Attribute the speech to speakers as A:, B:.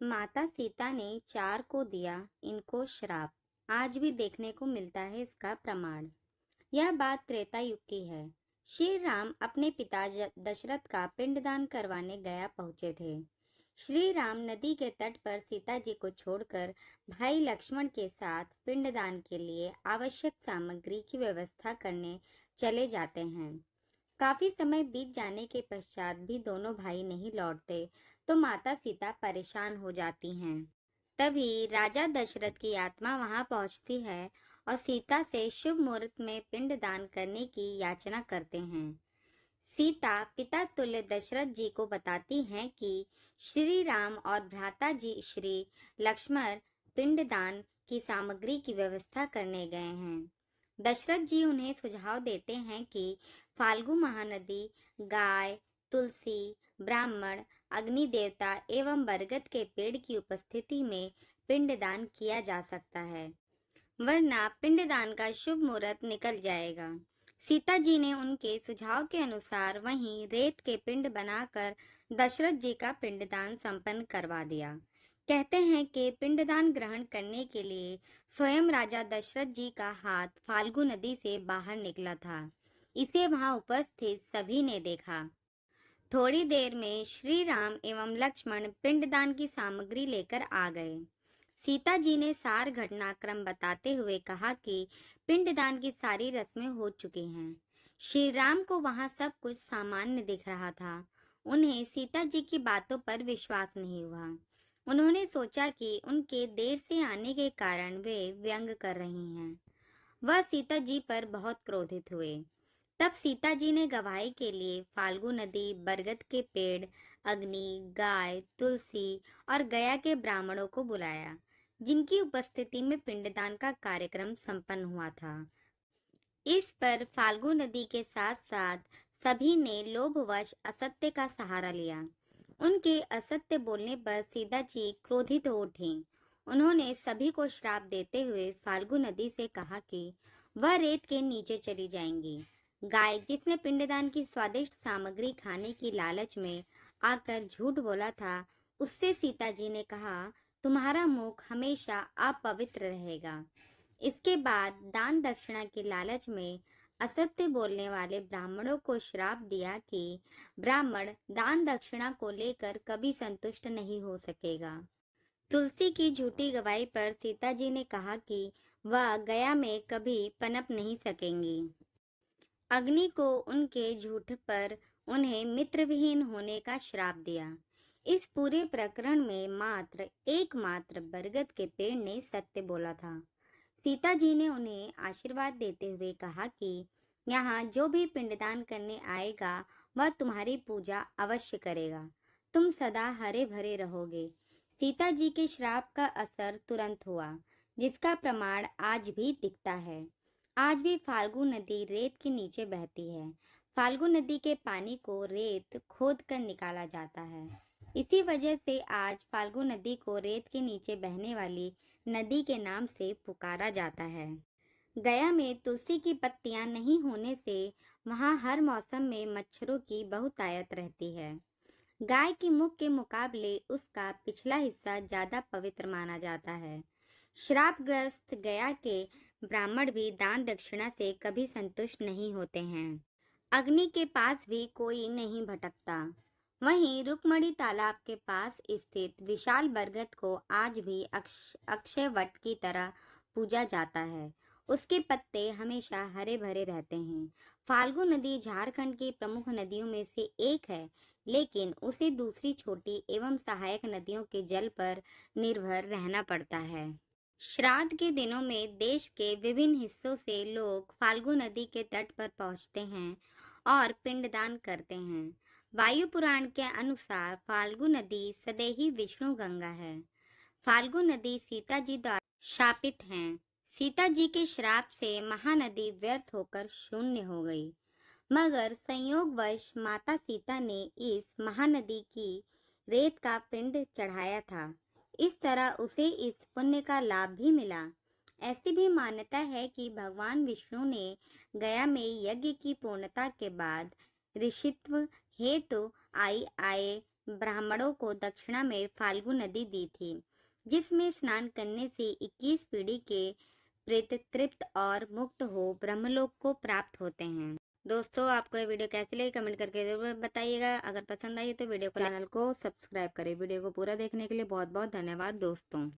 A: माता सीता ने 4 को दिया इनको श्राप। आज भी देखने को मिलता है इसका प्रमाण। यह बात त्रेता युग की है। श्री राम अपने पिता दशरथ का पिंडदान करवाने गया पहुंचे थे। श्री राम नदी के तट पर सीता जी को छोड़कर भाई लक्ष्मण के साथ पिंडदान के लिए आवश्यक सामग्री की व्यवस्था करने चले जाते हैं। काफी समय बीत जाने के पश्चात भी दोनों भाई नहीं लौटते तो माता सीता परेशान हो जाती हैं। तभी राजा दशरथ की आत्मा वहां पहुंचती है और सीता से शुभ मुहूर्त में पिंडदान करने की याचना करते हैं। सीता पिता तुल्य दशरथ जी को बताती हैं कि श्री राम और भ्राता जी श्री लक्ष्मण पिंडदान की सामग्री की व्यवस्था करने गए हैं। दशरथ जी उन्हें सुझाव देते हैं कि फाल्गु महानदी, गाय, तुलसी, ब्राह्मण, अग्नि देवता एवं बरगद के पेड़ की उपस्थिति में पिंडदान किया जा सकता है, वरना पिंडदान का शुभ मुहूर्त निकल जाएगा। सीता जी ने उनके सुझाव के अनुसार वहीं रेत के पिंड बनाकर दशरथ जी का पिंडदान संपन्न करवा दिया। कहते हैं कि पिंडदान ग्रहण करने के लिए स्वयं राजा दशरथ जी का हाथ फाल्गु नदी से बाहर निकला था। इसे वहां उपस्थित सभी ने देखा। थोड़ी देर में श्री राम एवं लक्ष्मण पिंडदान की सामग्री लेकर आ गए। सीता जी ने सार घटनाक्रम बताते हुए कहा कि पिंडदान की सारी रस्में हो चुकी हैं। श्री राम को वहां सब कुछ सामान्य दिख रहा था। उन्हें सीता जी की बातों पर विश्वास नहीं हुआ। उन्होंने सोचा कि उनके देर से आने के कारण वे व्यंग कर रही हैं। वह सीता जी पर बहुत क्रोधित हुए। तब सीता जी ने गवाही के लिए फाल्गु नदी, बरगद के पेड़, अग्नि, गाय, तुलसी और गया के ब्राह्मणों को बुलाया, जिनकी उपस्थिति में पिंडदान का कार्यक्रम संपन्न हुआ था। इस पर फाल्गु नदी के साथ साथ सभी ने लोभवश असत्य का सहारा लिया। उनके असत्य बोलने पर सीता जी क्रोधित हो उठीं। उन्होंने सभी को श्राप देते हुए फाल्गु नदी से कहा कि वह रेत के नीचे चली जाएंगी। गाय, जिसने पिंडदान की स्वादिष्ट सामग्री खाने की लालच में आकर झूठ बोला था, उससे सीता जी ने कहा, तुम्हारा मुख हमेशा अपवित्र रहेगा। इसके बाद दान दक्षिणा की लालच में असत्य बोलने वाले ब्राह्मणों को श्राप दिया कि ब्राह्मण दान दक्षिणा को लेकर कभी संतुष्ट नहीं हो सकेगा। तुलसी की झूठी गवाही पर सीता जी ने कहा कि वह गया में कभी पनप नहीं सकेंगी। अग्नि को उनके झूठ पर उन्हें मित्रविहीन होने का श्राप दिया। इस पूरे प्रकरण में मात्र एकमात्र बरगद के पेड़ ने सत्य बोला था। सीता जी ने उन्हें आशीर्वाद देते हुए कहा कि यहाँ जो भी पिंडदान करने आएगा वह तुम्हारी पूजा अवश्य करेगा। तुम सदा हरे भरे रहोगे। सीता जी के श्राप का असर तुरंत हुआ, जिसका प्रमाण आज भी दिखता है। आज भी फाल्गु नदी रेत के नीचे बहती है। फाल्गु नदी के पानी को रेत खोद कर निकाला जाता है। इसी वजह से आज फाल्गु नदी को रेत के नीचे बहने वाली नदी के नाम से पुकारा जाता है। गया में तुलसी की पत्तियां नहीं होने से वहां हर मौसम में मच्छरों की बहुतायत रहती है। गाय के मुख के मुकाबले उसका पिछला हिस्सा ज्यादा पवित्र माना जाता है। श्रापग्रस्त गया के ब्राह्मण भी दान दक्षिणा से कभी संतुष्ट नहीं होते हैं। अग्नि के पास भी कोई नहीं भटकता। वहीं रुक्मणी तालाब के पास स्थित विशाल बरगद को आज भी अक्षय वट की तरह पूजा जाता है। उसके पत्ते हमेशा हरे भरे रहते हैं। फाल्गु नदी झारखंड की प्रमुख नदियों में से एक है, लेकिन उसे दूसरी छोटी एवं सहायक नदियों के जल पर निर्भर रहना पड़ता है। श्राद्ध के दिनों में देश के विभिन्न हिस्सों से लोग फाल्गु नदी के तट पर पहुंचते हैं और पिंडदान करते हैं। वायु पुराण के अनुसार फाल्गु नदी सदैही विष्णु गंगा है। फाल्गु नदी सीता जी द्वारा शापित हैं। सीता जी के श्राप से महानदी व्यर्थ होकर शून्य हो गई, मगर संयोगवश माता सीता ने इस महानदी की रेत का पिंड चढ़ाया था। इस तरह उसे इस पुण्य का लाभ भी मिला। ऐसी भी मान्यता है कि भगवान विष्णु ने गया में यज्ञ की पूर्णता के बाद ऋषित्व हेतु आए ब्राह्मणों को दक्षिणा में फाल्गु नदी दी थी, जिसमें स्नान करने से 21 पीढ़ी के प्रेत तृप्त और मुक्त हो ब्रह्मलोक को प्राप्त होते हैं। दोस्तों, आपको ये वीडियो कैसी लगी कमेंट करके जरूर बताइएगा। अगर पसंद आई तो वीडियो को चैनल को सब्सक्राइब करें। वीडियो को पूरा देखने के लिए बहुत बहुत धन्यवाद दोस्तों।